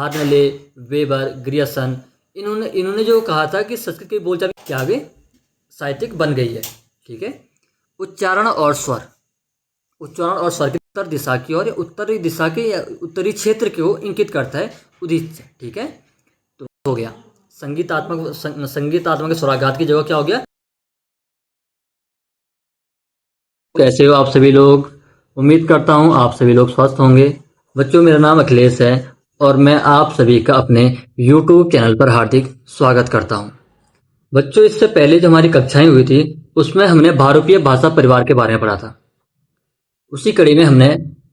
Hoernle, weber, Grierson, इन्होंने इन्होंने जो कहा था कि संस्कृत की बोलचाल क्या आ गई, साहित्यिक बन गई है। ठीक है। उच्चारण और स्वर, उच्चारण और स्वर की उत्तर दिशा की ओर या उत्तरी दिशा के या उत्तरी क्षेत्र को इंगित करता है उदित। ठीक है। तो हो गया संगीतात्मक स्वराघात की जगह क्या हो गया। कैसे हो आप सभी लोग? उम्मीद करता हूँ आप सभी लोग स्वस्थ होंगे। बच्चों, मेरा नाम अखिलेश है और मैं आप सभी का अपने YouTube चैनल पर हार्दिक स्वागत करता हूँ। बच्चों, इससे पहले जो हमारी कक्षाएं हुई थी उसमें हमने भारतीय भाषा परिवार के बारे में पढ़ा था। उसी कड़ी में हमने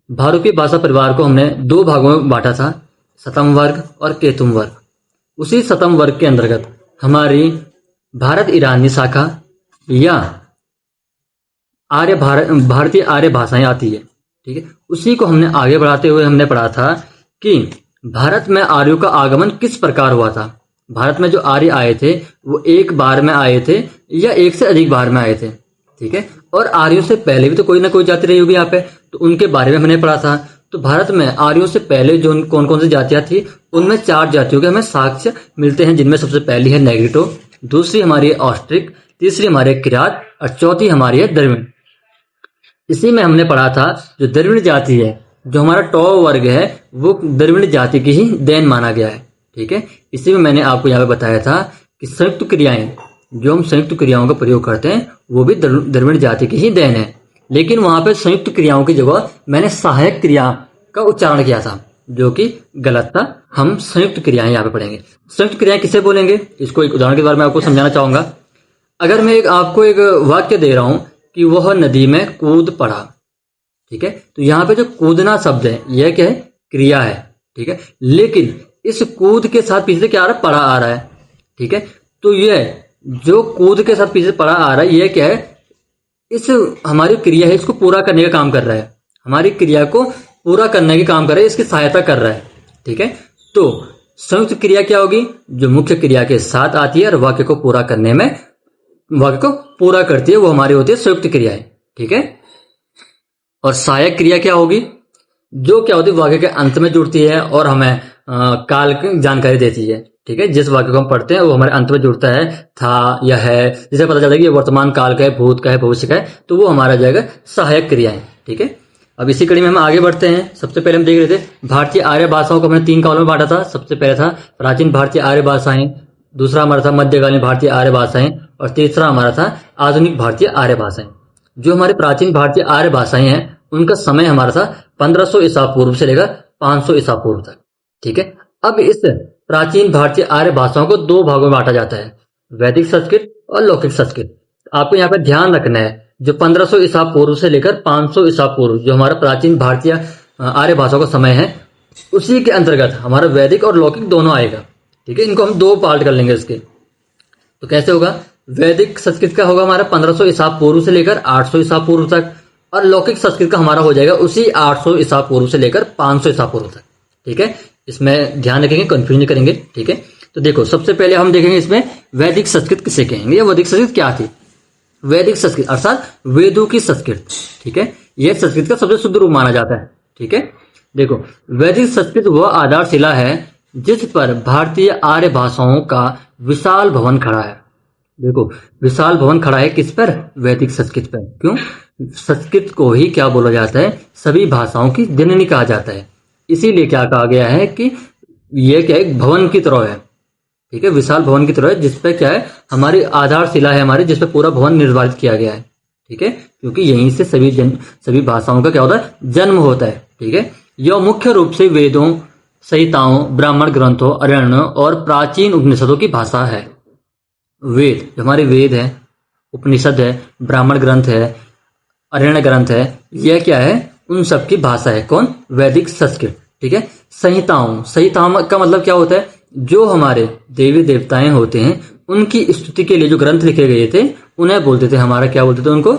भारतीय भाषा परिवार को हमने दो भागों में बांटा था, शतम वर्ग और केतुम वर्ग। उसी शतम वर्ग के अंतर्गत हमारी भारत ईरानी शाखा या भारतीय आर्य भाषाएं आती है। ठीक है। उसी को हमने आगे बढ़ाते हुए हमने पढ़ा था कि भारत में आर्यों का आगमन किस प्रकार हुआ था। भारत में जो आर्य आए थे वो एक बार में आए थे या एक से अधिक बार में आए थे। ठीक है। और आर्यों से पहले भी तो कोई ना कोई जाति रही होगी यहाँ पे, तो उनके बारे में हमने पढ़ा था। तो भारत में आर्यों से पहले जो कौन कौन सी जातियां थी उनमें 4 जातियों के हमें साक्ष्य मिलते हैं, जिनमें सबसे पहली है नेग्रिटो, दूसरी हमारी है ऑस्ट्रिक, तीसरी हमारी है किरात और चौथी हमारी है द्रविड़। इसी में हमने पढ़ा था जो द्रविड़ जाति है, जो हमारा टॉ वर्ग है, वो द्रविड़ जाति की ही देन माना गया है। ठीक है। इसी में मैंने आपको यहाँ पे बताया था कि संयुक्त क्रियाएं, जो हम संयुक्त क्रियाओं का प्रयोग करते हैं वो भी द्रविड़ जाति की ही देन है। लेकिन वहां पे संयुक्त क्रियाओं की जगह मैंने सहायक क्रिया का उच्चारण किया था, जो कि गलत था। हम संयुक्त क्रियाएं यहाँ पे पढ़ेंगे। संयुक्त क्रियाएं किसे बोलेंगे, इसको एक उदाहरण के द्वारा मैं आपको समझाना चाहूंगा। अगर मैं आपको एक वाक्य दे रहा हूं कि वह नदी में कूद पड़ा। ठीक है। तो यहाँ पे जो कूदना शब्द है यह क्या है, क्रिया है। ठीक है। लेकिन इस कूद के साथ पीछे क्या आ रहा है, पड़ा आ रहा है। ठीक है। तो यह जो कूद के साथ पीछे पड़ा आ रहा है यह क्या है, इस हमारी क्रिया है, इसको पूरा करने का काम कर रहा है। हमारी क्रिया को पूरा करने का काम कर रहा है, इसकी सहायता कर रहा है। ठीक है। तो संयुक्त क्रिया क्या होगी, जो मुख्य क्रिया के साथ आती है और वाक्य को पूरा करने में वाक्य को पूरा करती है, वो हमारी होती है संयुक्त क्रियाएं। ठीक है। और सहायक क्रिया क्या होगी, जो क्या होती है वाक्य के अंत में जुड़ती है और हमें काल की जानकारी देती है। ठीक है। जिस वाक्य को हम पढ़ते हैं वो हमारे अंत में जुड़ता है, था या है, जिसे पता चलता है कि ये वर्तमान काल का है, भूत का है, भविष्य का है, तो वो हमारा जाएगा सहायक क्रियाएं। ठीक है। अब इसी कड़ी में हम आगे बढ़ते हैं। सबसे पहले हम देख रहे थे भारतीय आर्य भाषाओं को हमने 3 कालों में बांटा था। सबसे पहले था प्राचीन भारतीय आर्य भाषाएं, दूसरा हमारा था मध्यकालीन भारतीय आर्य भाषाएं और तीसरा हमारा था आधुनिक भारतीय आर्य भाषाएं। जो हमारे प्राचीन भारतीय आर्य भाषाएं हैं उनका समय हमारा था 1500 ईसा पूर्व से लेकर 500 ईसा पूर्व तक। ठीक है। अब इस प्राचीन भारतीय आर्य भाषाओं को 2 भागों में बांटा जाता है, वैदिक संस्कृत और लौकिक संस्कृत। आपको यहाँ पे ध्यान रखना है, जो 1500 ईसा पूर्व से लेकर 500 ईसा पूर्व जो हमारा प्राचीन भारतीय आर्य भाषाओं का समय है, उसी के अंतर्गत हमारा वैदिक और लौकिक दोनों आएगा। ठीक है। इनको हम 2 पार्ट कर लेंगे इसके। तो कैसे होगा, वैदिक संस्कृत का होगा हमारा 1500 ईसा पूर्व से लेकर 800 ईसा पूर्व तक, और लौकिक संस्कृत का हमारा हो जाएगा उसी 800 ईसा पूर्व से लेकर 500 ईसा पूर्व तक। ठीक है। इसमें ध्यान रखेंगे, कंफ्यूज नहीं करेंगे। ठीक है। तो देखो, सबसे पहले हम देखेंगे इसमें वैदिक संस्कृत किसे कहेंगे या वैदिक संस्कृत क्या थी। वैदिक संस्कृत अर्थात वेदों की संस्कृत। ठीक है। यह संस्कृत का सबसे शुद्ध रूप माना जाता है। ठीक है। देखो, वैदिक संस्कृत वह आधारशिला है जिस पर भारतीय आर्य भाषाओं का विशाल भवन खड़ा है। देखो, विशाल भवन खड़ा है किस पर, वैदिक संस्कृत पर। क्यों, संस्कृत को ही क्या बोला जाता है, सभी भाषाओं की जननी कहा जाता है। इसीलिए क्या कहा गया है कि यह क्या एक भवन की तरह है। ठीक है। विशाल भवन की तरह है जिसपे क्या है, हमारी आधारशिला है हमारी, जिसपे पूरा भवन निर्धारित किया गया है। ठीक है। क्योंकि यहीं से सभी भाषाओं का क्या होता है, जन्म होता है। ठीक है। यह मुख्य रूप से वेदों, संहिताओं, ब्राह्मण ग्रंथों, अरण्यों और प्राचीन उपनिषदों की भाषा है। वेद, जो हमारे वेद है, उपनिषद है, ब्राह्मण ग्रंथ है, अरण्य ग्रंथ है, यह क्या है, उन सब की भाषा है। कौन, वैदिक संस्कृत। ठीक है। संहिताओं का मतलब क्या होता है, जो हमारे देवी देवताएं होते हैं उनकी स्तुति के लिए जो ग्रंथ लिखे गए थे उन्हें बोलते थे, हमारा क्या बोलते थे, उनको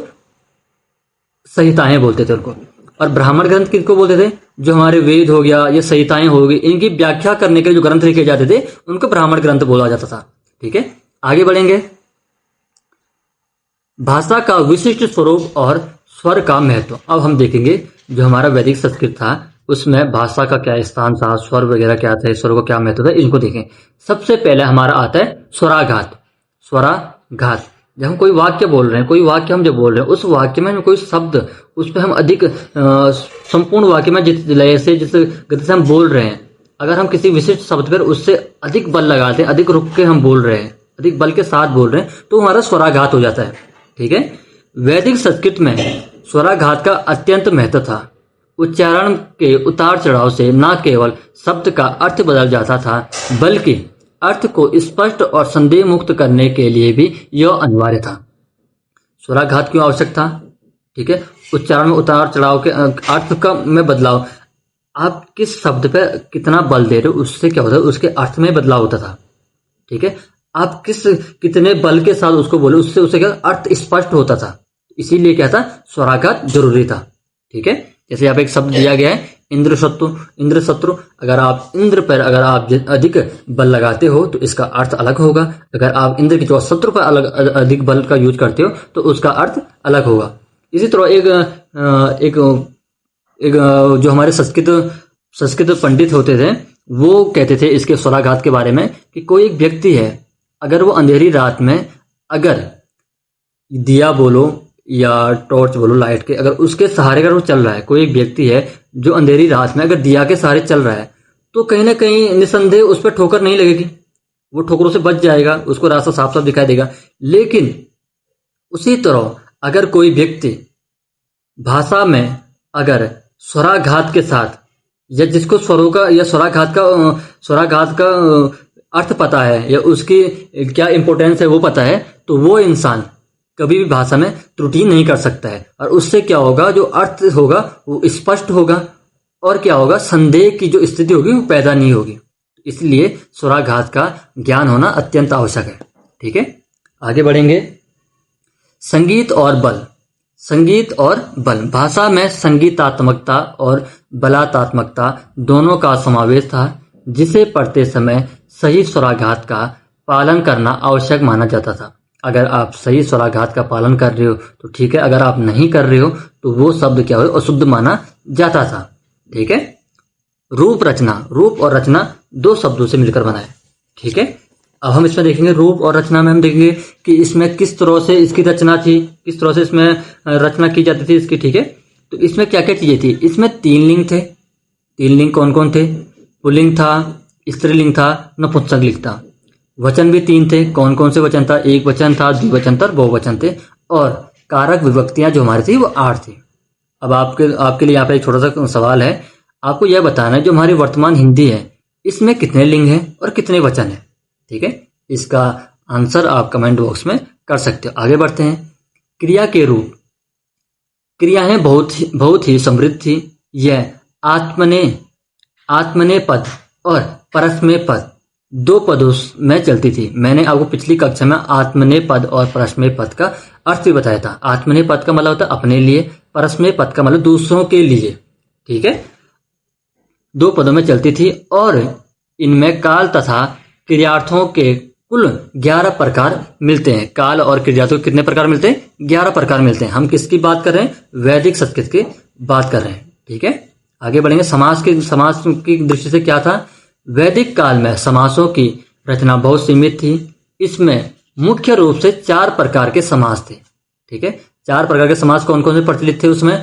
संहिताएं बोलते थे उनको। और ब्राह्मण ग्रंथ किसको बोलते थे, जो हमारे वेद हो गया या संहिताएं हो गई, इनकी व्याख्या करने के लिए जो ग्रंथ लिखे जाते थे उनको ब्राह्मण ग्रंथ बोला जाता था। ठीक है। आगे बढ़ेंगे। भाषा का विशिष्ट स्वरूप और स्वर का महत्व। अब हम देखेंगे जो हमारा वैदिक संस्कृत था उसमें भाषा का क्या स्थान था, स्वर वगैरह क्या थे, स्वर को क्या महत्व था, इनको देखें। सबसे पहले हमारा आता है स्वराघात। स्वराघात, जब हम कोई वाक्य बोल रहे हैं, कोई वाक्य हम जब बोल रहे हैं, उस वाक्य में कोई शब्द, उस पर हम अधिक संपूर्ण वाक्य में जिस लय से, जिस गति से हम बोल रहे हैं, अगर हम किसी विशिष्ट शब्द पर उससे अधिक बल लगाते हैं, अधिक रुक के हम बोल रहे हैं, अधिक बल के साथ बोल रहे हैं, तो हमारा स्वराघात हो जाता है। ठीक है। वैदिक संस्कृत में स्वराघात का अत्यंत महत्व था। उच्चारण के उतार चढ़ाव से न केवल शब्द का अर्थ बदल जाता था, बल्कि अर्थ को स्पष्ट और संदेह मुक्त करने के लिए भी यह अनिवार्य था। स्वराघात क्यों आवश्यक था? ठीक है। उच्चारण में उतार चढ़ाव के अर्थ का में बदलाव, आप किस शब्द पे कितना बल दे रहे हो, उससे क्या होता है, उसके अर्थ में बदलाव होता था। ठीक है। आप कितने बल के साथ उसको बोले, उससे उसे क्या अर्थ स्पष्ट होता था। इसीलिए क्या था, स्वराघात जरूरी था। ठीक है। जैसे यहाँ पे एक शब्द दिया गया है इंद्रशत्रु। इंद्रशत्रु, अगर आप इंद्र पर अगर आप अधिक बल लगाते हो तो इसका अर्थ अलग होगा। अगर आप इंद्र की जो शत्रु पर अधिक बल का यूज करते हो तो उसका अर्थ अलग होगा। इसी तरह एक जो हमारे संस्कृत पंडित होते थे, वो कहते थे इसके स्वराघात के बारे में कि कोई एक व्यक्ति है, अगर वो अंधेरी रात में अगर दिया बोलो या टॉर्च बोलो, लाइट के, अगर उसके सहारे अगर वो चल रहा है, कोई एक व्यक्ति है जो अंधेरी रात में अगर दिया के सहारे चल रहा है, तो कहीं ना कहीं निसंदेह उस पर ठोकर नहीं लगेगी, वो ठोकरों से बच जाएगा, उसको रास्ता साफ साफ दिखाई देगा। लेकिन उसी तरह अगर कोई व्यक्ति भाषा में अगर स्वराघात के साथ, या जिसको स्वरों का या स्वराघात का अर्थ पता है या उसकी क्या इंपॉर्टेंस है वो पता है, तो वो इंसान कभी भी भाषा में त्रुटि नहीं कर सकता है। और उससे क्या होगा, जो अर्थ होगा वो स्पष्ट होगा, और क्या होगा, संदेह की जो स्थिति होगी वो पैदा नहीं होगी। इसलिए स्वराघात का ज्ञान होना अत्यंत आवश्यक है। ठीक है। आगे बढ़ेंगे। संगीत और बल। संगीत और बल, भाषा में संगीतात्मकता और बलात्मकता दोनों का समावेश था, जिसे पढ़ते समय सही स्वराघात का पालन करना आवश्यक माना जाता था। अगर आप सही स्वराघात का पालन कर रहे हो तो ठीक है, अगर आप नहीं कर रहे हो तो वो शब्द क्या हो, अशुद्ध माना जाता था। ठीक है। रूप रचना, रूप और रचना दो शब्दों से मिलकर बना है। ठीक है। अब हम इसमें देखेंगे, रूप और रचना में हम देखेंगे कि इसमें किस तरह से इसकी रचना थी, किस तरह से इसमें रचना की जाती थी इसकी। ठीक है। तो इसमें क्या क्या चीजें थी, इसमें 3 लिंग थे। 3 लिंग कौन कौन थे? पुल्लिंग था, स्त्रीलिंग था, नपुंसकलिंग था। वचन भी 3 थे। कौन कौन से वचन था? एक वचन था, द्विवचन था, बहुवचन थे। और कारक विभक्तियां जो हमारी थी वो 8 थी। अब आपके लिए यहाँ पे एक छोटा सा सवाल है, आपको यह बताना है जो हमारी वर्तमान हिंदी है इसमें कितने लिंग हैं और कितने वचन हैं। ठीक है। इसका आंसर आप कमेंट बॉक्स में कर सकते हो। आगे बढ़ते हैं। क्रिया के रूप। क्रियाएं बहुत ही समृद्ध थी। यह आत्मने पद और परस्मै पद 2 पदों में चलती थी। मैंने आपको पिछली कक्षा में आत्मने पद और परस्मै पद का अर्थ भी बताया था। आत्मने पद का मतलब होता है अपने लिए, परस्मै पद का मतलब दूसरों के लिए। ठीक है। 2 पदों में चलती थी और इनमें काल तथा क्रियार्थों के कुल 11 प्रकार मिलते हैं। काल और क्रियार्थों के कितने प्रकार मिलते हैं? 11 प्रकार मिलते हैं। हम किसकी बात कर रहे हैं? वैदिक संस्कृत की बात कर रहे हैं। ठीक है। आगे बढ़ेंगे। समास की दृष्टि से क्या था? वैदिक काल में समासों की रचना बहुत सीमित थी। इसमें मुख्य रूप से 4 प्रकार के समास थे। ठीक है। 4 प्रकार के समास कौन कौन से प्रचलित थे उसमें?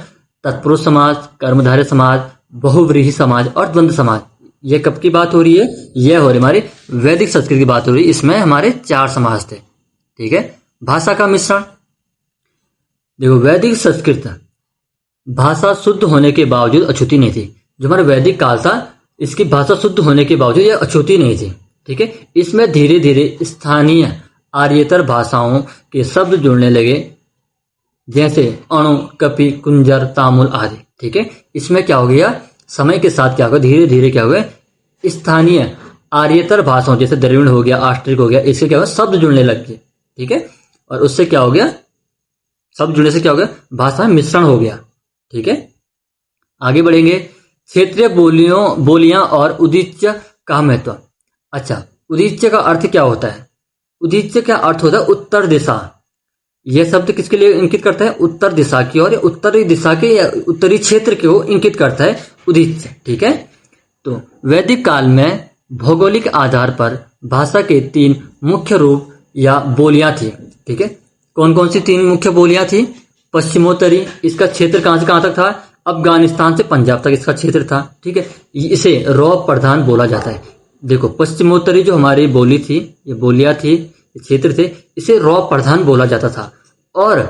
तत्पुरुष समास, कर्मधारय समास, बहुव्रीहि समाज और द्वंद्व समाज। ये कब की बात हो रही है? यह हो रही हमारी वैदिक संस्कृत की बात हो रही है। इसमें हमारे 4 समास थे। ठीक है। भाषा का मिश्रण। देखो, वैदिक संस्कृत भाषा शुद्ध होने के बावजूद अछूती नहीं थी। जो हमारा वैदिक काल था इसकी भाषा शुद्ध होने के बावजूद यह अछूती नहीं थी। ठीक है। इसमें धीरे धीरे स्थानीय आर्येतर भाषाओं के शब्द जुड़ने लगे, जैसे अणु, कपि, कुंजर, तामुल आदि। ठीक है। इसमें क्या हो गया, समय के साथ क्या होगा, धीरे धीरे क्या हुआ, स्थानीय आर्येतर भाषाओं जैसे द्रविड़ हो गया, ऑस्ट्रिक हो गया, इससे क्या हुआ, शब्द जुड़ने लग गए। ठीक है। और उससे क्या हो गया, शब्द जुड़ने से क्या हो गया, भाषा में मिश्रण हो गया। ठीक है। आगे बढ़ेंगे। क्षेत्रीय बोलियां और उदीच्य का महत्व। अच्छा, उदीच्य का अर्थ क्या होता है? उदीच्य का अर्थ होता है उत्तर दिशा। यह शब्द किसके लिए इंगित करता है? उत्तर दिशा की ओर या उत्तरी दिशा के या उत्तरी क्षेत्र की ओर इंगित करता है उदीच्य। ठीक है, तो वैदिक काल में भौगोलिक आधार पर भाषा के 3 मुख्य रूप या बोलियां थी। ठीक है, कौन कौन सी 3 मुख्य बोलियां थी? पश्चिमोत्तरी, इसका क्षेत्र कहां से कहां तक था? अफगानिस्तान से पंजाब तक इसका क्षेत्र था। ठीक है, इसे रौ प्रधान बोला जाता है। देखो, पश्चिमोत्तरी जो हमारी बोली थी, ये बोलियां थी, क्षेत्र थे, इसे रौ प्रधान बोला जाता था। और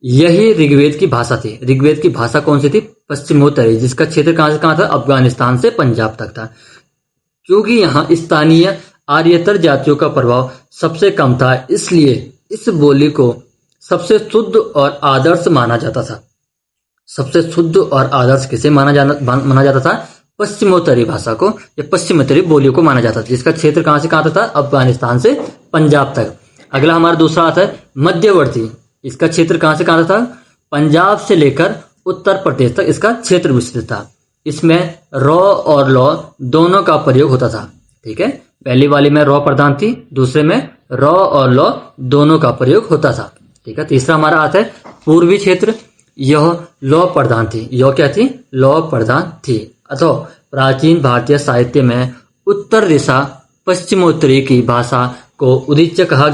यही ऋग्वेद की भाषा थी। ऋग्वेद की भाषा कौन सी थी? पश्चिमोत्तरी, जिसका क्षेत्र कहां से कहां था? अफगानिस्तान से पंजाब तक था। क्योंकि यहाँ स्थानीय आर्येतर जातियों का प्रभाव सबसे कम था, इसलिए इस बोली को सबसे शुद्ध और आदर्श माना जाता था। सबसे शुद्ध और आदर्श किसे माना जाता था? पश्चिमोत्तरी भाषा को या पश्चिमोत्तरी बोलियों को माना जाता था, जिसका क्षेत्र कहां से कहां था? अफगानिस्तान से पंजाब तक। अगला हमारा दूसरा आता है मध्यवर्ती। इसका क्षेत्र कहां से कहां था? पंजाब से लेकर उत्तर प्रदेश तक इसका क्षेत्र विस्तृत था। इसमें रॉ और लॉ दोनों का प्रयोग होता था। ठीक है, पहली वाली में रॉ प्रधान थी, दूसरे में रॉ और लॉ दोनों का प्रयोग होता था। ठीक है, तीसरा हमारा आता है पूर्वी क्षेत्र। यह लॉ प्रधान थी। यह क्या थी? लॉ प्रधान थी। अथवा प्राचीन भारतीय साहित्य में उत्तर दिशा पश्चिमोत्तरी की भाषा को उदीच्य कहा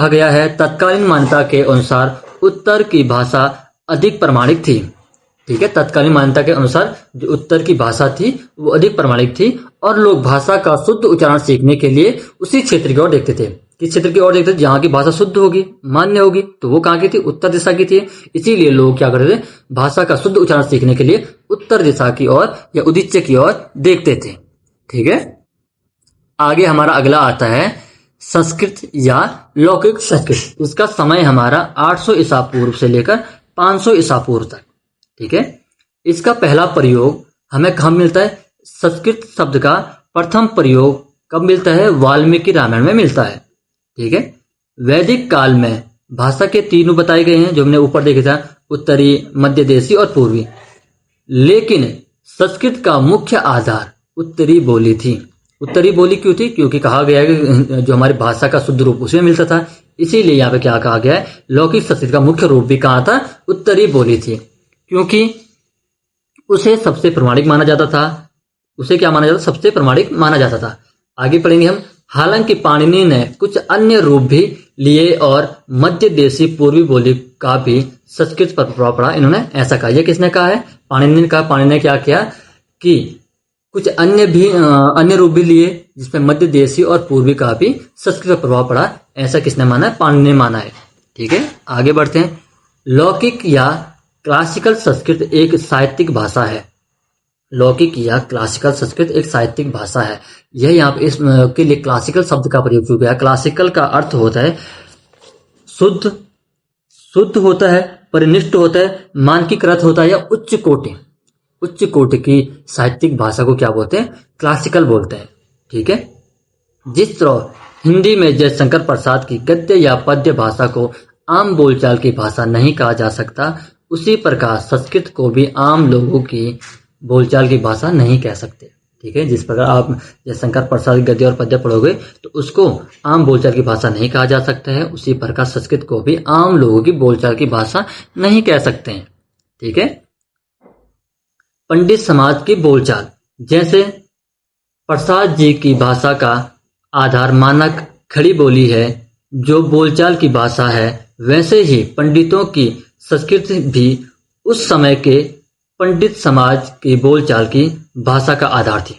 गया है। तत्कालीन मान्यता के अनुसार उत्तर की भाषा अधिक प्रमाणिक थी। ठीक है, तत्कालीन मान्यता के अनुसार जो उत्तर की भाषा थी वो अधिक प्रमाणिक थी और लोग भाषा का शुद्ध उच्चारण सीखने के लिए उसी क्षेत्र की ओर देखते थे। किस क्षेत्र की ओर देखते थे? जहां की भाषा शुद्ध होगी, मान्य होगी। तो वो कहां की थी? उत्तर दिशा की थी। इसीलिए लोग क्या करते थे? भाषा का शुद्ध उच्चारण सीखने के लिए उत्तर दिशा की ओर या उदीच्य की ओर देखते थे। ठीक है, आगे हमारा अगला आता है संस्कृत या लौकिक संस्कृत। इसका समय हमारा 800 ईसा पूर्व से लेकर 500 ईसा पूर्व तक। ठीक है, इसका पहला प्रयोग हमें कहाँ मिलता है? संस्कृत शब्द का प्रथम प्रयोग कब मिलता है? वाल्मीकि रामायण में मिलता है। ठीक है, वैदिक काल में भाषा के 3 बताए गए हैं, जो हमने ऊपर देखा था, उत्तरी, मध्य देशी और पूर्वी। लेकिन संस्कृत का मुख्य आधार उत्तरी बोली थी। उत्तरी बोली क्यों थी? क्योंकि कहा गया है कि जो हमारी भाषा का शुद्ध रूप उसमें मिलता था। इसीलिए यहाँ पे क्या कहा गया है? लौकिक संस्कृत का मुख्य रूप भी कहा था? उत्तरी बोली थी, क्योंकि उसे सबसे प्रमाणिक माना जाता था। उसे क्या माना जाता? सबसे प्रमाणिक माना जाता था। आगे पढ़ेंगे हम। हालांकि पाणिनि ने कुछ अन्य रूप भी लिए और मध्य देशी पूर्वी बोली का भी संस्कृत पर प्रभाव पड़ा। इन्होंने ऐसा कहा। यह किसने कहा है? पाणिनि ने कहा। पाणिनि ने क्या किया कि कुछ अन्य रूप भी लिए, जिसमें मध्य देशी और पूर्वी का भी संस्कृत पर प्रभाव पड़ा। ऐसा किसने माना है? पाणिनि ने माना है। ठीक है, आगे बढ़ते हैं। लौकिक या क्लासिकल संस्कृत एक साहित्यिक भाषा है। लौकिक या क्लासिकल संस्कृत एक साहित्यिक भाषा है। यह यहाँ पे इसके लिए क्लासिकल शब्द का प्रयोग किया गया। क्लासिकल का अर्थ होता है शुद्ध होता है, परिनिष्ठ होता है, मानकीकृत होता है या उच्च कोटि की साहित्यिक भाषा को क्या बोलते हैं? क्लासिकल बोलते हैं। ठीक है, जिस तरह हिंदी में जयशंकर प्रसाद की गद्य या पद्य भाषा को आम बोलचाल की भाषा नहीं कहा जा सकता, उसी प्रकार संस्कृत को भी आम लोगों की बोलचाल की भाषा नहीं कह सकते। ठीक है, जिस प्रकार आप जयशंकर प्रसाद गद्य और पद्य पढ़ोगे तो उसको आम बोलचाल की भाषा नहीं कहा जा सकता है, उसी प्रकार संस्कृत को भी आम लोगों की बोलचाल की भाषा नहीं कह सकते हैं। ठीक है, पंडित समाज की बोलचाल, जैसे प्रसाद जी की भाषा का आधार मानक खड़ी बोली है जो बोलचाल की भाषा है, वैसे ही पंडितों की संस्कृत भी उस समय के पंडित समाज की बोलचाल की भाषा का आधार थी।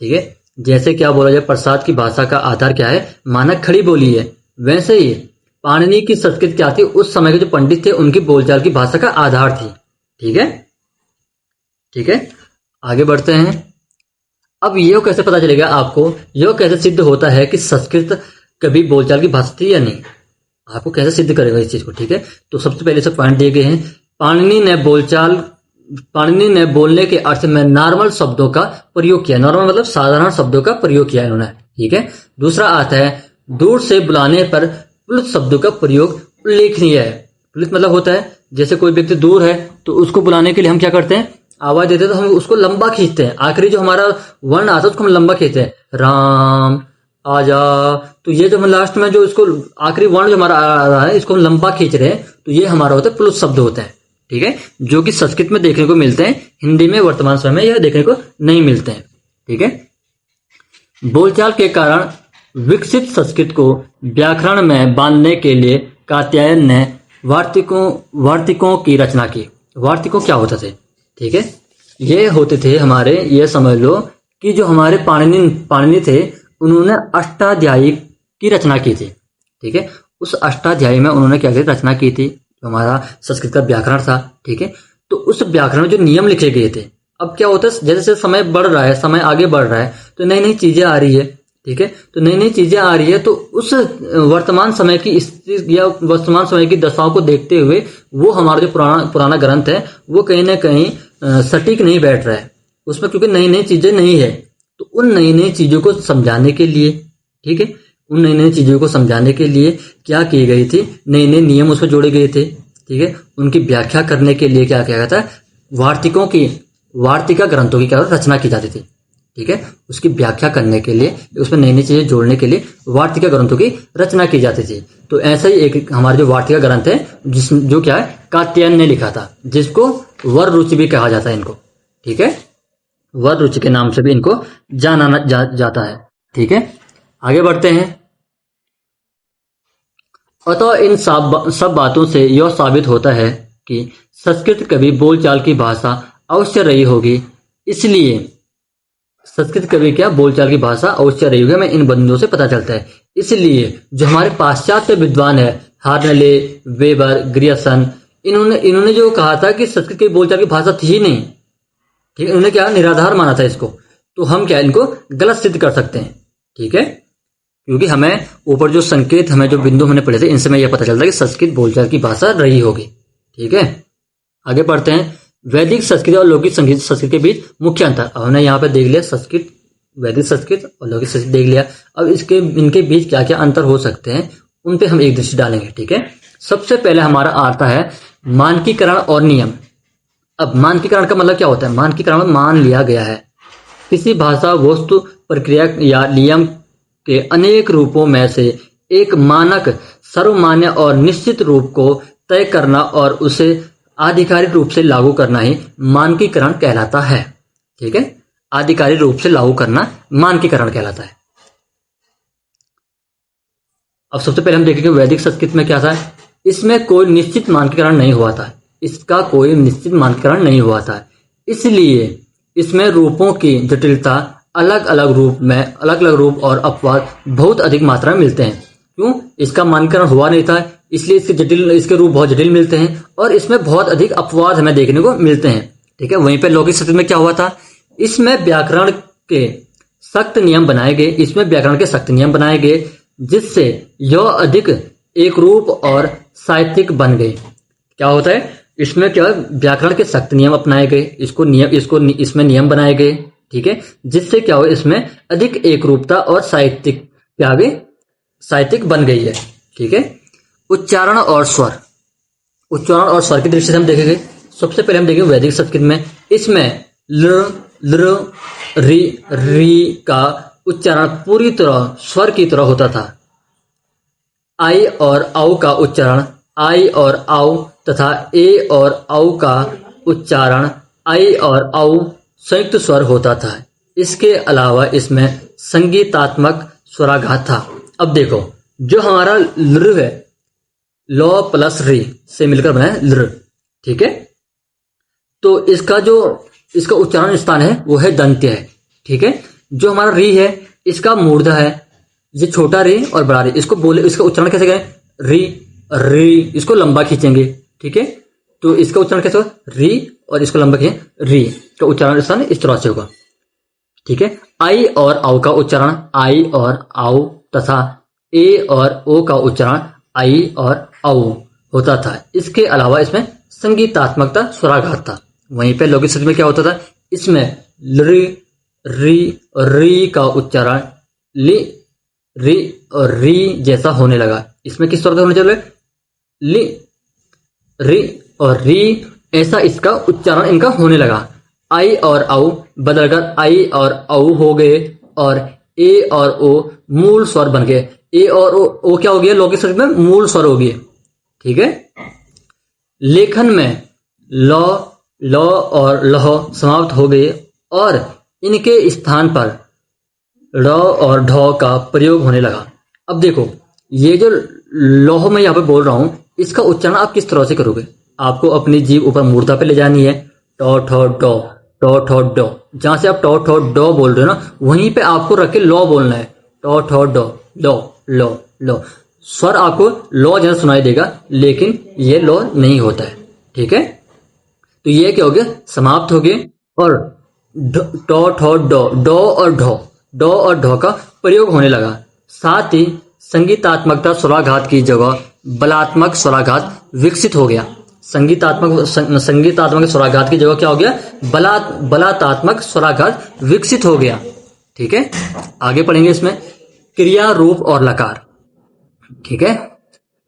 ठीक है, जैसे क्या बोला जाए, प्रसाद की भाषा का आधार क्या है? मानक खड़ी बोली है। वैसे ही पाणिनि की संस्कृत क्या थी? उस समय के जो पंडित थे उनकी बोलचाल की भाषा का आधार थी। ठीक है, आगे बढ़ते हैं। अब यह कैसे पता चलेगा आपको? यह कैसे सिद्ध होता है कि संस्कृत कभी बोलचाल की भाषा थी या नहीं? आपको कैसे सिद्ध करेगा इस चीज को? ठीक है, तो सबसे पहले से पॉइंट दिए गए हैं। पाणिनि ने बोलने के अर्थ में नॉर्मल शब्दों का प्रयोग किया। नॉर्मल मतलब साधारण शब्दों का प्रयोग किया इन्होंने। ठीक है, दूसरा आता है दूर से बुलाने पर प्लुत शब्दों का प्रयोग उल्लेखनीय है। प्लुत मतलब होता है जैसे कोई व्यक्ति दूर है तो उसको बुलाने के लिए हम क्या करते हैं? आवाज देते हैं, तो हम उसको लंबा खींचते हैं। आखिरी जो हमारा वर्ण आता है उसको हम लंबा खींचते हैं। राम, आजा। तो ये जो हम लास्ट में जो इसको आखिरी वर्ण जो हमारा आ रहा है, इसको हम लंबा खींच रहे हैं, तो ये हमारा होता है प्लुत शब्द होता है, ठीक है, जो कि संस्कृत में देखने को मिलते हैं, हिंदी में वर्तमान समय में यह देखने को नहीं मिलते हैं, ठीक है। बोलचाल के कारण विकसित संस्कृत को व्याकरण में बांधने के लिए कात्यायन ने वार्तिकों की रचना की। वार्तिकों क्या होते थे, ठीक है, ये होते थे हमारे, ये समझ लो कि जो हमारे पाणिनि थे, उन्होंने अष्टाध्यायी की रचना की थी, ठीक है। उस अष्टाध्यायी में उन्होंने क्या की रचना की थी, जो हमारा संस्कृत का व्याकरण था, ठीक है। तो उस व्याकरण में जो नियम लिखे गए थे, अब क्या होता है, जैसे जैसे समय बढ़ रहा है, समय आगे बढ़ रहा है, तो नई नई चीजें आ रही है, ठीक है। तो नई नई चीजें आ रही है, तो उस वर्तमान समय की स्थिति या वर्तमान समय की दशाओं को देखते हुए वो हमारा जो पुराना ग्रंथ है, वो कहीं ना कहीं सटीक नहीं बैठ रहा है उसमें, क्योंकि नई नई चीजें नहीं है। तो उन नई नई चीजों को समझाने के लिए, ठीक है, उन नई नई चीजों को समझाने के लिए क्या की गई थी, नए नए नियम उसमें जोड़े गए थे, ठीक है। उनकी व्याख्या करने के लिए क्या किया गया था, वार्तिका ग्रंथों की क्या रचना की जाती थी, ठीक है। उसकी व्याख्या करने के लिए, उसमें नई नई चीजें जोड़ने के लिए वार्तिका ग्रंथों की रचना की जाती थी। तो ऐसा ही एक हमारा जो वार्तिका ग्रंथ है, जो क्या है, कात्यायन ने लिखा था, जिसको वर रुचि भी कहा जाता है इनको, ठीक है, वर रुचि के नाम से भी इनको जाना जाता है, ठीक है। आगे बढ़ते हैं। अतः इन सब बातों से यह साबित होता है कि संस्कृत कभी बोलचाल की भाषा अवश्य रही होगी, इसलिए संस्कृत कभी क्या बोलचाल की भाषा अवश्य रही होगी, हमें इन बंधुओं से पता चलता है। इसलिए जो हमारे पाश्चात्य विद्वान है, हार्नेले, वेबर, ग्रियर्सन, इन्होंने जो कहा था कि संस्कृत की बोलचाल की भाषा थी ही नहीं, ठीक है, इन्होंने क्या निराधार माना था इसको, तो हम क्या इनको गलत सिद्ध कर सकते हैं, ठीक है, क्योंकि हमें ऊपर जो संकेत, हमें जो बिंदु हमने पढ़े थे, इनसे हमें यह पता चलता है कि संस्कृत बोलचाल की भाषा रही होगी, ठीक है। आगे बढ़ते हैं। वैदिक संस्कृत और लौकिक संस्कृत के बीच मुख्य अंतर। अब हमने यहाँ पे देख लिया संस्कृत, वैदिक संस्कृत और लौकिक संस्कृत देख लिया। अब इनके बीच क्या क्या अंतर हो सकते हैं, उन पे हम एक दृष्टि डालेंगे, ठीक है। सबसे पहले हमारा आता है मानकीकरण और नियम। अब मानकीकरण का मतलब क्या होता है, मानकीकरण में मान लिया गया है किसी भाषा, वस्तु, प्रक्रिया या नियम के अनेक रूपों में से एक मानक, सर्वमान्य और निश्चित रूप को तय करना और उसे आधिकारिक रूप से लागू करना ही मानकीकरण कहलाता है, ठीक है। आधिकारिक रूप से लागू करना मानकीकरण कहलाता है। अब सबसे पहले हम देखेंगे वैदिक संस्कृत में क्या था, इसमें कोई निश्चित मानकीकरण नहीं हुआ था, इसका कोई निश्चित मानकीकरण नहीं हुआ था, इसलिए इसमें रूपों की जटिलता, अलग अलग रूप और अपवाद बहुत अधिक मात्रा में मिलते हैं। क्यों, इसका मानकीकरण हुआ नहीं था, इसलिए इसके रूप बहुत जटिल मिलते हैं और इसमें बहुत अधिक अपवाद हमें देखने को मिलते हैं, ठीक है। वहीं पे लौकिक संस्कृत में क्या हुआ था, इसमें व्याकरण के सख्त नियम बनाए गए, जिससे यह अधिक एक रूप और साहित्यिक बन गए। क्या होता है, इसमें क्या व्याकरण के सख्त नियम अपनाए गए, इसमें नियम बनाए गए, ठीक है, जिससे क्या हो, इसमें अधिक एक रूपता और साहित्यिक बन गई है, ठीक है। उच्चारण और स्वर की दृष्टि से हम देखेंगे। सबसे पहले हम देखेंगे वैदिक संस्कृत में, इसमें ल री का उच्चारण पूरी तरह स्वर की तरह होता था। आई और औ का उच्चारण आई और औ तथा ए और औ का उच्चारण आई और औ संयुक्त स्वर होता था। इसके अलावा इसमें संगीतात्मक स्वराघात था। अब देखो, जो हमारा लृ है, लौ प्लस री से मिलकर बना है लृ, ठीक है। तो इसका उच्चारण स्थान है वो है दंत्य है, ठीक है। जो हमारा री है, इसका मूर्धा है, ये छोटा री और बड़ा री, इसका उच्चारण कैसे करें, री, इसको लंबा खींचेंगे, ठीक है। तो इसका उच्चारण कैसे होगा, री, और इसको लंबा खींचें, री का उच्चारण स्थान इस तरह से होगा, ठीक है। आई और औ का उच्चारण आई और औ तथा ए और ओ का उच्चारण आई और औ होता था। इसके अलावा इसमें संगीतात्मकता स्वराघात था। वहीं पे लौकिक संस्कृत में क्या होता था, इसमें री का उच्चारण री और री जैसा होने लगा। इसमें किस तरह से होने चले, री और री ऐसा इसका उच्चारण इनका होने लगा। आई और औ बदलकर आई और औ हो गए और ए और ओ मूल स्वर बन गए। ए और ओ क्या हो गया? लौकिक संस्कृत में मूल स्वर हो गए। ठीक है। लेखन में ल, ल और लह समाप्त हो गए और इनके स्थान पर र और ढ का प्रयोग होने लगा। अब देखो, ये जो लौह मैं यहाँ पे बोल रहा हूं, इसका उच्चारण आप किस तरह से करोगे? आपको अपनी जीभ ऊपर मूर्धा पे ले जानी है। टो ठो डो, टो ठो डो। जहां से आप टो ठो डो बोल रहे हो ना, वहीं पे आपको रख के लो बोलना है। टो ठो डो, डो लो लो। स्वर आपको लो जैसा सुनाई देगा, लेकिन ये लो नहीं होता है। ठीक है। तो ये क्या हो गया? समाप्त हो गए और टो ठो डो, डो और ढो, डो और ढो का प्रयोग होने लगा। साथ ही संगीतात्मकता स्वराघात की जगह बलात्मक स्वराघात विकसित हो गया। संगीतात्मक स्वराघात की जगह क्या हो गया? बलात्मक स्वराघात विकसित हो गया। ठीक है। आगे पढ़ेंगे इसमें क्रिया, रूप और लकार। ठीक है।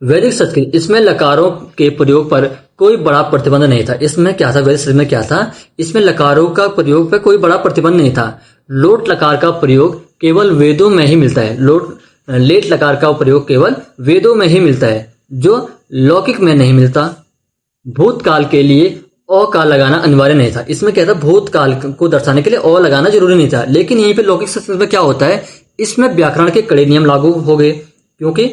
वैदिक संस्कृत, इसमें लकारों के प्रयोग पर कोई बड़ा प्रतिबंध नहीं था। इसमें क्या था? वैदिक संस्कृत में क्या था? इसमें लकारों का प्रयोग पर कोई बड़ा प्रतिबंध नहीं था। लोट लकार का प्रयोग केवल वेदों में ही मिलता है। लेट लकार का प्रयोग केवल वेदों में ही मिलता है, जो लौकिक में नहीं मिलता। भूतकाल के लिए अ का लगाना अनिवार्य नहीं था। इसमें क्या था? भूतकाल को दर्शाने के लिए अ लगाना जरूरी नहीं था। लेकिन यहीं पे लौकिक संस्कृत में क्या होता है? इसमें व्याकरण के कड़े नियम लागू हो गए, क्योंकि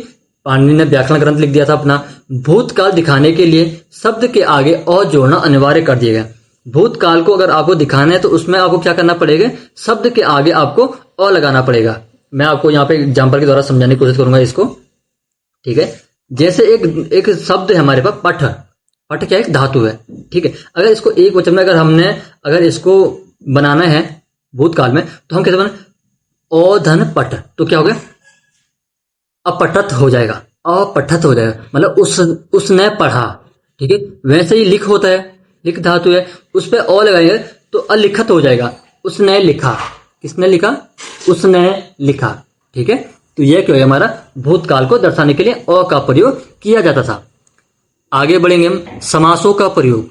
पाणिनि ने व्याकरण ग्रंथ लिख दिया था अपना। भूतकाल दिखाने के लिए शब्द के आगे अ जोड़ना अनिवार्य कर दिया गया। भूतकाल को अगर आपको दिखाना है तो उसमें आपको क्या करना पड़ेगा? शब्द के आगे आपको अ लगाना पड़ेगा। मैं आपको यहाँ पे एग्जाम्पल के द्वारा समझाने की कोशिश करूंगा इसको। ठीक है। जैसे एक शब्द है हमारे पास, पठ। पठ क्या? एक धातु है। ठीक है। अगर इसको एक वचन में अगर इसको बनाना है भूतकाल में, तो हम कैसे बना? औधन पठ। तो क्या हो गया? अपठत हो जाएगा। अपठत हो जाएगा, मतलब उसने पढ़ा। ठीक है। वैसे ही लिख होता है, लिख धातु है, उस पर अ लगाएंगे तो अलिखत हो जाएगा। उसने लिखा। किसने लिखा? उसने लिखा। ठीक है। तो यह क्या है? हमारा भूतकाल को दर्शाने के लिए अ का प्रयोग किया जाता था। आगे बढ़ेंगे हम समासों का प्रयोग।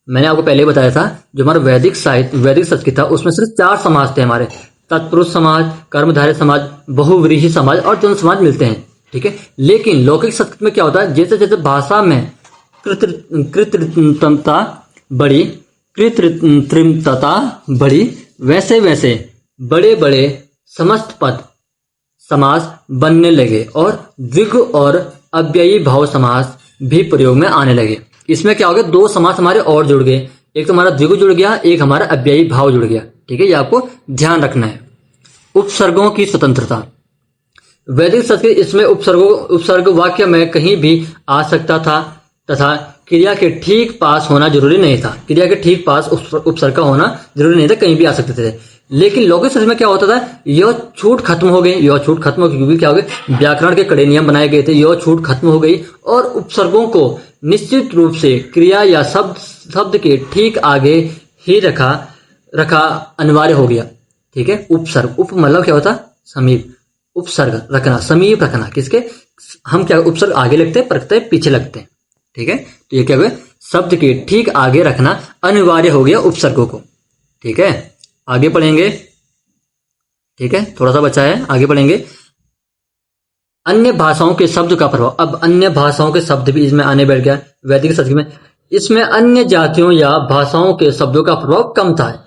मैंने आपको पहले बताया था, जो हमारा वैदिक साहित्य, वैदिक संस्कृत था, उसमें सिर्फ 4 समास थे हमारे। तत्पुरुष समाज, कर्मधारय समाज, बहुव्रीहि समाज और द्वंद्व समाज मिलते हैं। ठीक है। लेकिन लौकिक संस्कृत में क्या होता है? जैसे जैसे भाषा में कृत्रिमता बढ़ी, वैसे वैसे बड़े बड़े समस्त पद समास बनने लगे और द्विगु और अव्ययी भाव समास भी प्रयोग में आने लगे। इसमें क्या हो गया? 2 समास हमारे और जुड़ गए। एक तो हमारा द्विगु जुड़ गया, एक हमारा अव्ययी भाव जुड़ गया। ठीक है। ये आपको ध्यान रखना है। उपसर्गों की स्वतंत्रता। वैदिक संस्कृत, इसमें उपसर्ग वाक्य में कहीं भी आ सकता था तथा क्रिया के ठीक पास होना जरूरी नहीं था। क्रिया के ठीक पास उपसर्ग का होना जरूरी नहीं था, कहीं भी आ सकते थे। लेकिन लौकिक संस्कृत में क्या होता था? यह छूट खत्म हो गई। यह छूट खत्म हो गई क्योंकि क्या हो गया? व्याकरण के कड़े नियम बनाए गए थे। यह छूट खत्म हो गई और उपसर्गों को निश्चित रूप से क्रिया या शब्द के ठीक आगे ही रखा अनिवार्य हो गया। ठीक है। उपसर्ग, उप मतलब क्या होता? समीप। उपसर्ग रखना, समीप रखना। किसके? हम क्या उपसर्ग आगे लगते हैं, परखते हैं, पीछे लगते हैं। ठीक है। तो ये क्या हुआ? शब्द के ठीक आगे रखना अनिवार्य हो गया उपसर्गों को। ठीक है। आगे पढ़ेंगे। ठीक है। थोड़ा सा बचा है, आगे पढ़ेंगे। अन्य भाषाओं के शब्द का प्रभाव। अब अन्य भाषाओं के शब्द भी इसमें आने बैठ गया वैदिक संस्कृत में। इसमें अन्य जातियों या भाषाओं के शब्दों का प्रभाव कम था।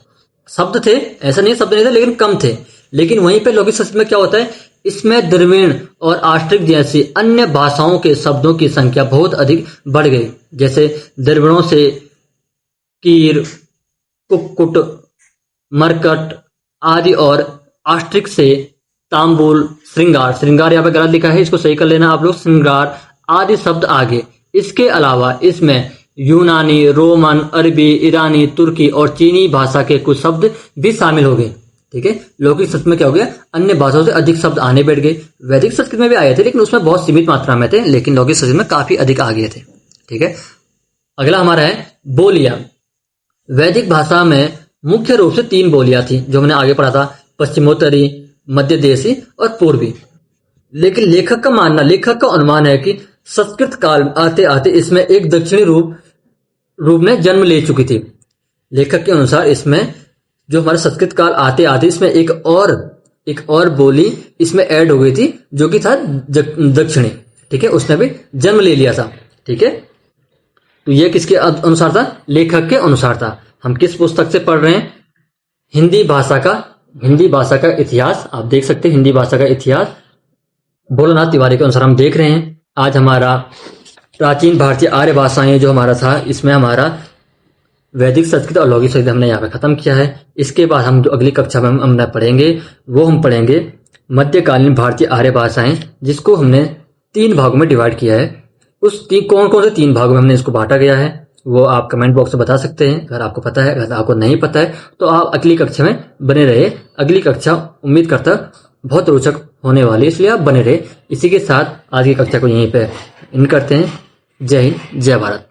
शब्द थे, ऐसा नहीं शब्द नहीं थे, लेकिन कम थे। लेकिन वहीं पे लौकिक संस्कृत में क्या होता है? इसमें द्रविड़ और आष्ट्रिक जैसी अन्य भाषाओं के शब्दों की संख्या बहुत अधिक बढ़ गई। जैसे द्रविड़ों से कीर, कुक्कुट, मरकट आदि और आष्ट्रिक से तांबुल, श्रृंगार यहाँ पे गलत लिखा है, इसको सही कर लेना आप लोग, श्रृंगार आदि शब्द आगे। इसके अलावा इसमें यूनानी, रोमन, अरबी, ईरानी, तुर्की और चीनी भाषा के कुछ शब्द भी शामिल हो गए। ठीक है। लौकिक संस्कृत में क्या हो गया? अन्य भाषाओं से अधिक शब्द आने बैठ गए। वैदिक संस्कृत में भी आए थे, लेकिन उसमें बहुत सीमित मात्रा में थे, लेकिन लौकिक संस्कृत में काफी अधिक आ गए थे। ठीक है। अगला हमारा है बोलियां। वैदिक भाषा में मुख्य रूप से 3 बोलियां थी, जो हमने आगे पढ़ा था, पश्चिमोत्तरी, मध्य देशी और पूर्वी। लेकिन लेखक का अनुमान है कि संस्कृत काल आते आते इसमें एक दक्षिणी रूप ने जन्म ले चुकी थी। लेखक के अनुसार इसमें जो हमारे संस्कृत काल आते आते इसमें एक और एक और बोली इसमें ऐड हो गई थी जो कि था दक्षिणी। ठीक है, उसने भी जन्म ले लिया था। ठीक है, तो ये किसके अनुसार था? लेखक के अनुसार था। हम किस पुस्तक से पढ़ रहे हैं? हिंदी भाषा का इतिहास। आप देख सकते हैं हिंदी भाषा का इतिहास भोलानाथ तिवारी के अनुसार हम देख रहे हैं। आज हमारा प्राचीन भारतीय आर्य भाषाएं जो हमारा था, इसमें हमारा वैदिक संस्कृत और लौकिक संस्कृत हमने यहाँ पे खत्म किया है। इसके बाद हम जो अगली कक्षा में हम पढ़ेंगे वो हम पढ़ेंगे मध्यकालीन भारतीय आर्य भाषाएं, जिसको हमने 3 भागों में डिवाइड किया है। उस कौन कौन से 3 भागों में हमने इसको बांटा गया है वो आप कमेंट बॉक्स में बता सकते हैं अगर आपको पता है। अगर आपको नहीं पता है तो आप अगली कक्षा में बने रहे। अगली कक्षा उम्मीद करता बहुत रोचक होने वाली है, इसलिए आप बने रहे। इसी के साथ आज की कक्षा को यहीं पे इन करते हैं। जय हिंद, जय भारत।